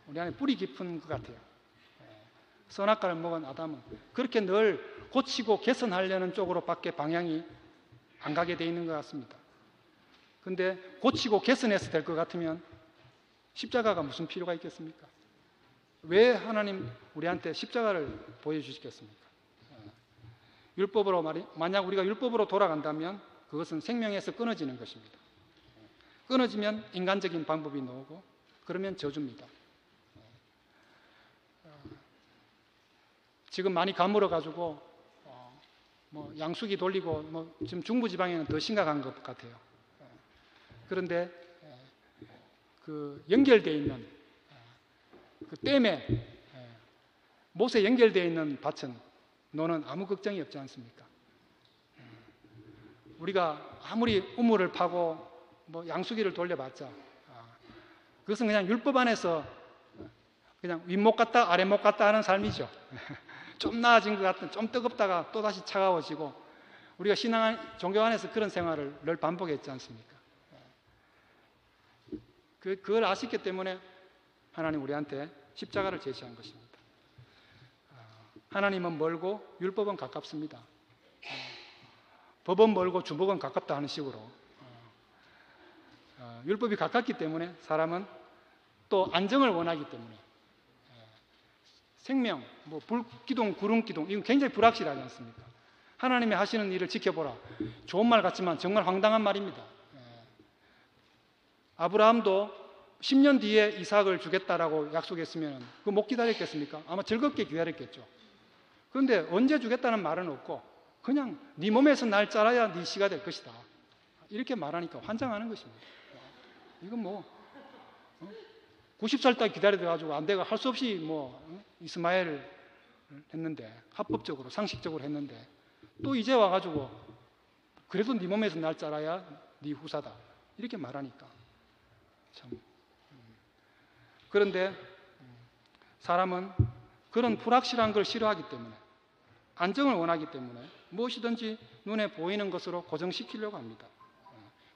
우리 안에 뿌리 깊은 것 같아요. 선악과를 먹은 아담은 그렇게 늘 고치고 개선하려는 쪽으로밖에 방향이 안 가게 돼 있는 것 같습니다. 그런데 고치고 개선해서 될 것 같으면 십자가가 무슨 필요가 있겠습니까? 왜 하나님 우리한테 십자가를 보여주시겠습니까? 율법으로 만약 우리가 율법으로 돌아간다면 그것은 생명에서 끊어지는 것입니다. 끊어지면 인간적인 방법이 나오고 그러면 저주입니다. 지금 많이 가물어가지고 뭐 양수기 돌리고 뭐 지금 중부지방에는 더 심각한 것 같아요. 그런데 그 연결되어 있는 그 댐에 못에 연결되어 있는 밭은 너는 아무 걱정이 없지 않습니까? 우리가 아무리 우물을 파고 뭐 양수기를 돌려봤자 그것은 그냥 율법 안에서 그냥 윗목 갔다 아랫목 갔다 하는 삶이죠. 좀 나아진 것 같은, 좀 뜨겁다가 또 다시 차가워지고, 우리가 종교 안에서 그런 생활을 늘 반복했지 않습니까? 그걸 아시기 때문에 하나님 우리한테 십자가를 제시한 것입니다. 하나님은 멀고 율법은 가깝습니다. 법은 멀고 주법은 가깝다 하는 식으로 율법이 가깝기 때문에 사람은 또 안정을 원하기 때문에 생명, 뭐 불기둥, 구름기둥, 이건 굉장히 불확실하지 않습니까? 하나님이 하시는 일을 지켜보라. 좋은 말 같지만 정말 황당한 말입니다. 아브라함도 10년 뒤에 이삭을 주겠다라고 약속했으면 그거 못 기다렸겠습니까? 아마 즐겁게 기다렸겠죠. 그런데 언제 주겠다는 말은 없고 그냥 네 몸에서 날 자라야 네 씨가 될 것이다. 이렇게 말하니까 환장하는 것입니다. 이건 뭐 90살 때 기다려가지고 안 되고 할 수 없이 뭐 이스마엘을 했는데, 합법적으로 상식적으로 했는데 또 이제 와가지고 그래도 네 몸에서 날 자라야 네 후사다 이렇게 말하니까 참. 그런데 사람은 그런 불확실한 걸 싫어하기 때문에, 안정을 원하기 때문에 무엇이든지 눈에 보이는 것으로 고정시키려고 합니다.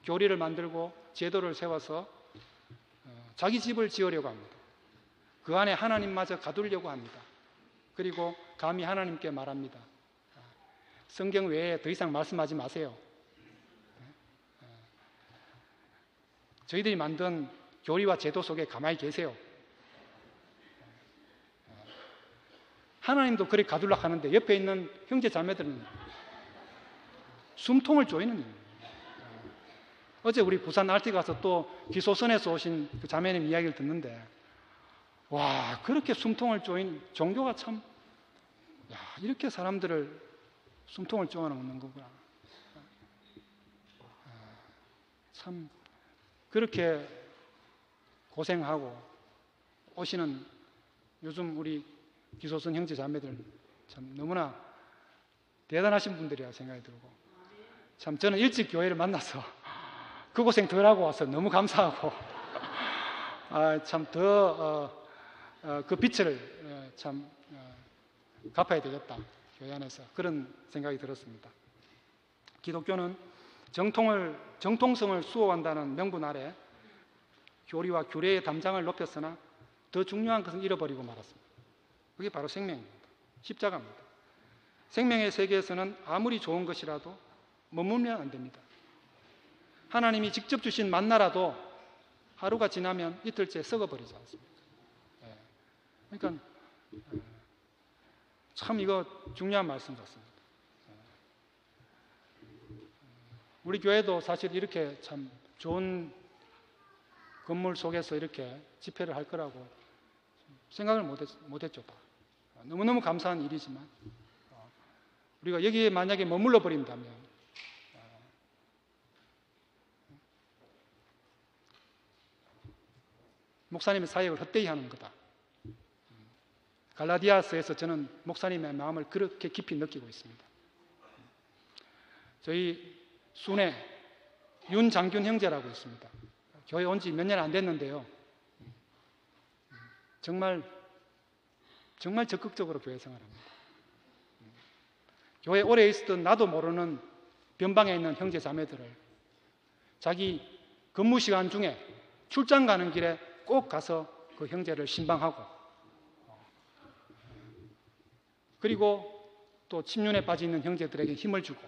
교리를 만들고 제도를 세워서 자기 집을 지으려고 합니다. 그 안에 하나님마저 가두려고 합니다. 그리고 감히 하나님께 말합니다. 성경 외에 더 이상 말씀하지 마세요. 저희들이 만든 교리와 제도 속에 가만히 계세요. 하나님도 그렇게 가두려고 하는데 옆에 있는 형제 자매들은 숨통을 조이는 일입니다. 어제 우리 부산 RT 가서 또 기소선에서 오신 그 자매님 이야기를 듣는데, 와, 그렇게 숨통을 조인 종교가 참, 야, 이렇게 사람들을 숨통을 조아놓는 거구나. 참 그렇게 고생하고 오시는 요즘 우리 기소선 형제 자매들 참 너무나 대단하신 분들이라 생각이 들고, 참 저는 일찍 교회를 만나서 그 고생 덜 하고 와서 너무 감사하고 참 더 그 빛을 참 갚아야 되겠다, 교회 안에서 그런 생각이 들었습니다. 기독교는 정통성을 수호한다는 명분 아래 교리와 규례의 담장을 높였으나 더 중요한 것은 잃어버리고 말았습니다. 그게 바로 생명입니다. 십자가입니다. 생명의 세계에서는 아무리 좋은 것이라도 머물면 안 됩니다. 하나님이 직접 주신 만나라도 하루가 지나면 이틀째 썩어버리지 않습니까? 그러니까 참 이거 중요한 말씀 같습니다. 우리 교회도 사실 이렇게 참 좋은 건물 속에서 이렇게 집회를 할 거라고 생각을 못했죠. 너무너무 감사한 일이지만 우리가 여기에 만약에 머물러 버린다면 목사님의 사역을 헛되이 하는 거다. 갈라디아서에서 저는 목사님의 마음을 그렇게 깊이 느끼고 있습니다. 저희 순회 윤장균 형제라고 있습니다. 교회 온 지 몇 년 안 됐는데요. 정말 적극적으로 교회 생활합니다. 교회 오래 있었던 나도 모르는 변방에 있는 형제 자매들을 자기 근무 시간 중에 출장 가는 길에 꼭 가서 그 형제를 신방하고, 그리고 또 침륜에 빠져 있는 형제들에게 힘을 주고,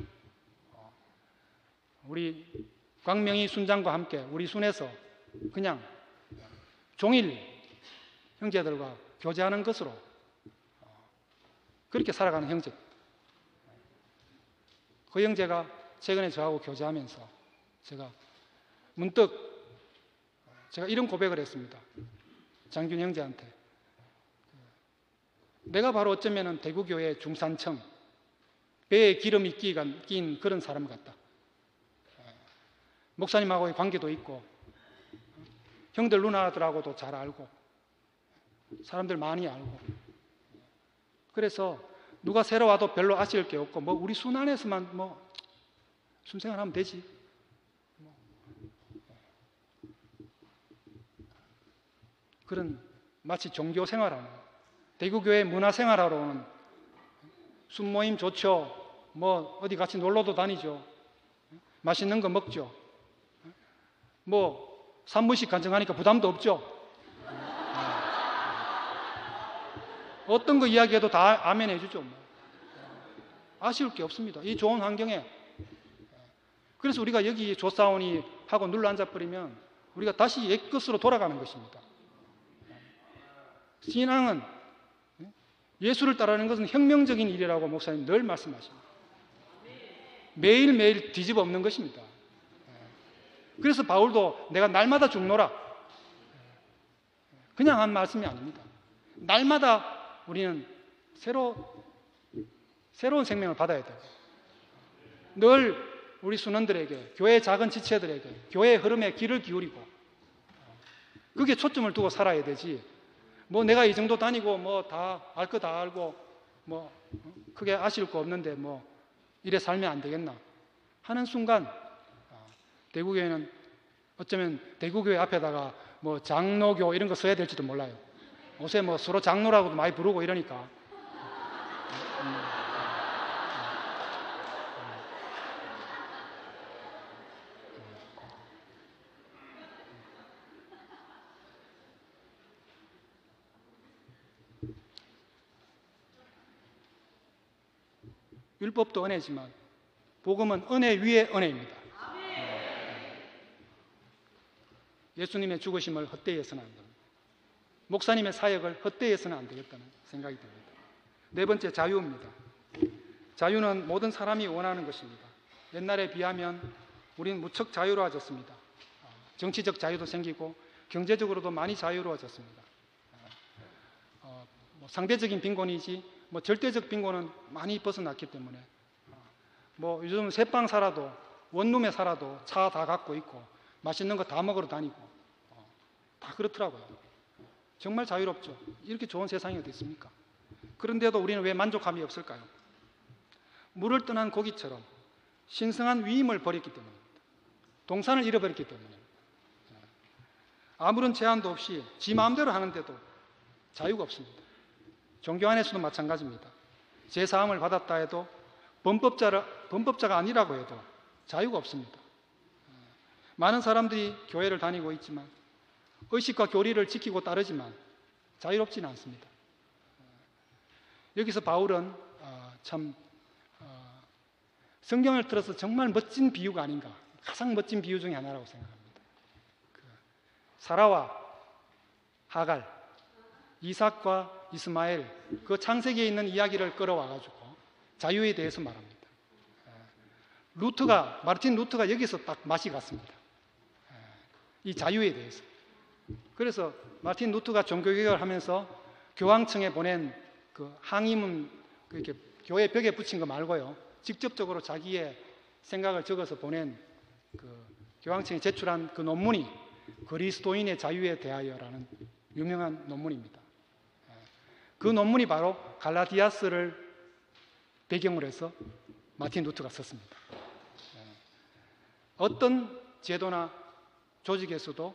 우리 광명이 순장과 함께 우리 순에서 그냥 종일 형제들과 교제하는 것으로 그렇게 살아가는 형제. 그 형제가 최근에 저하고 교제하면서 제가 문득 제가 이런 고백을 했습니다. 장균 형제한테. 내가 바로 어쩌면 대구교회 중산층, 배에 기름이 낀 그런 사람 같다. 목사님하고의 관계도 있고 형들 누나들하고도 잘 알고 사람들 많이 알고 그래서 누가 새로 와도 별로 아쉬울 게 없고 뭐 우리 순 안에서만 뭐 순생활하면 되지. 그런 마치 종교 생활하는 대구교회 문화생활하러 오는 순모임 좋죠. 뭐 어디 같이 놀러도 다니죠. 맛있는 거 먹죠. 뭐 산문식 간증하니까 부담도 없죠. 어떤 거 이야기해도 다 아멘 해주죠. 뭐. 아쉬울 게 없습니다. 이 좋은 환경에. 그래서 우리가 여기 조사원이 하고 눌러 앉아버리면 우리가 다시 옛 것으로 돌아가는 것입니다. 신앙은 예수를 따르는 것은 혁명적인 일이라고 목사님 늘 말씀하십니다. 매일매일 뒤집어 엎는 것입니다. 그래서 바울도 내가 날마다 죽노라. 그냥 한 말씀이 아닙니다. 날마다 우리는 새로운 생명을 받아야 돼요. 늘 우리 순원들에게, 교회 작은 지체들에게, 교회의 흐름에 귀를 기울이고 그게 초점을 두고 살아야 되지. 뭐 내가 이 정도 다니고 뭐 다 알 거 다 알고 뭐 크게 아쉬울 거 없는데 뭐 이래 살면 안 되겠나 하는 순간 대구교회는 어쩌면 대구교회 앞에다가 뭐 장로교 이런 거 써야 될지도 몰라요. 요새 뭐 서로 장로라고도 많이 부르고 이러니까 율법도 은혜지만 복음은 은혜 위에 은혜입니다. 예수님의 죽으심을 헛되이해서는 안 됩니다. 목사님의 사역을 헛되이해서는 안 되겠다는 생각이 듭니다. 네 번째, 자유입니다. 자유는 모든 사람이 원하는 것입니다. 옛날에 비하면 우리는 무척 자유로워졌습니다. 정치적 자유도 생기고 경제적으로도 많이 자유로워졌습니다. 뭐 상대적인 빈곤이지 뭐 절대적 빈곤은 많이 벗어났기 때문에 뭐 요즘 새빵 살아도 원룸에 살아도 차 다 갖고 있고 맛있는 거 다 먹으러 다니고 다 그렇더라고요. 정말 자유롭죠. 이렇게 좋은 세상이 어디 있습니까? 그런데도 우리는 왜 만족감이 없을까요? 물을 떠난 고기처럼 신성한 위임을 버렸기 때문입니다. 동산을 잃어버렸기 때문입니다. 아무런 제한도 없이 지 마음대로 하는데도 자유가 없습니다. 종교 안에서도 마찬가지입니다. 제사함을 받았다 해도 범법자가 아니라고 해도 자유가 없습니다. 많은 사람들이 교회를 다니고 있지만 의식과 교리를 지키고 따르지만 자유롭지는 않습니다. 여기서 바울은 참 성경을 들어서 정말 멋진 비유가 아닌가, 가장 멋진 비유 중에 하나라고 생각합니다. 사라와 하갈, 이삭과 이스마엘, 그 창세기에 있는 이야기를 끌어와가지고 자유에 대해서 말합니다. 마르틴 루터가 여기서 딱 맛이 갔습니다. 이 자유에 대해서. 그래서 마르틴 루터가 종교개혁을 하면서 교황청에 보낸 그 항의문, 이렇게 교회 벽에 붙인 거 말고요, 직접적으로 자기의 생각을 적어서 보낸 그 교황청에 제출한 그 논문이 그리스도인의 자유에 대하여라는 유명한 논문입니다. 그 논문이 바로 갈라디아스를 배경으로 해서 마틴 루터가 썼습니다. 어떤 제도나 조직에서도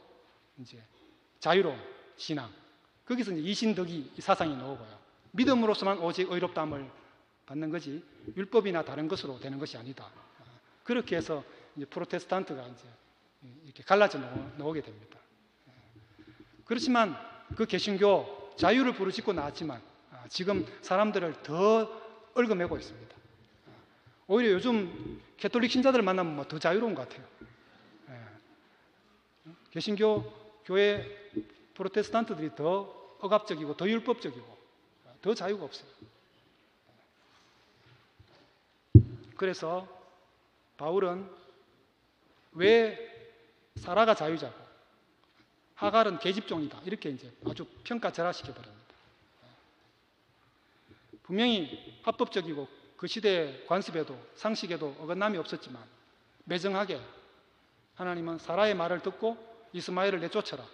이제 자유로운 신앙, 거기서 이제 이신덕이 사상이 나오고요. 믿음으로서만 오직 의롭다함을 받는 거지 율법이나 다른 것으로 되는 것이 아니다. 그렇게 해서 이제 프로테스탄트가 이제 이렇게 갈라져 나오게 됩니다. 그렇지만 그 개신교 자유를 부르짖고 나왔지만 지금 사람들을 더 얽어매고 있습니다. 오히려 요즘 캐톨릭 신자들을 만나면 뭐 더 자유로운 것 같아요. 개신교 교회 프로테스탄트들이 더 억압적이고 더 율법적이고 더 자유가 없어요. 그래서 바울은 왜 사라가 자유자고 하갈은 계집종이다 이렇게 이제 아주 평가절하시켜 버립니다. 분명히 합법적이고 그 시대의 관습에도 상식에도 어긋남이 없었지만 매정하게 하나님은 사라의 말을 듣고 이스마엘을 내쫓아라.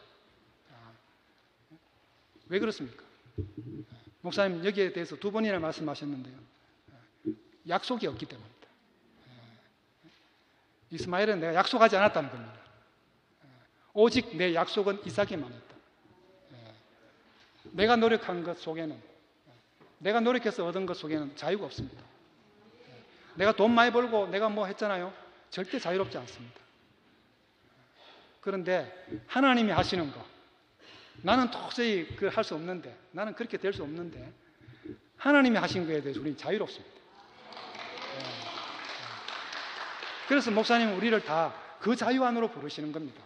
왜 그렇습니까? 목사님 여기에 대해서 두 번이나 말씀하셨는데요. 약속이 없기 때문입니다. 이스마엘은 내가 약속하지 않았다는 겁니다. 오직 내 약속은 이삭에만 있다. 내가 노력한 것 속에는, 내가 노력해서 얻은 것 속에는 자유가 없습니다. 내가 돈 많이 벌고 내가 뭐 했잖아요. 절대 자유롭지 않습니다. 그런데 하나님이 하시는 거, 나는 도저히 그걸 할 수 없는데, 나는 그렇게 될 수 없는데 하나님이 하신 거에 대해서 우리는 자유롭습니다. 그래서 목사님은 우리를 다 그 자유 안으로 부르시는 겁니다.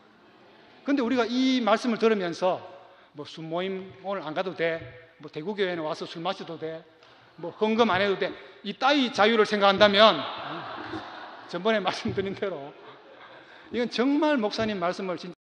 그런데 우리가 이 말씀을 들으면서 뭐 순모임 오늘 안 가도 돼, 뭐 대구교회는 와서 술 마셔도 돼, 뭐 헌금 안 해도 돼, 이 따위 자유를 생각한다면 전번에 말씀드린 대로 이건 정말 목사님 말씀을 진짜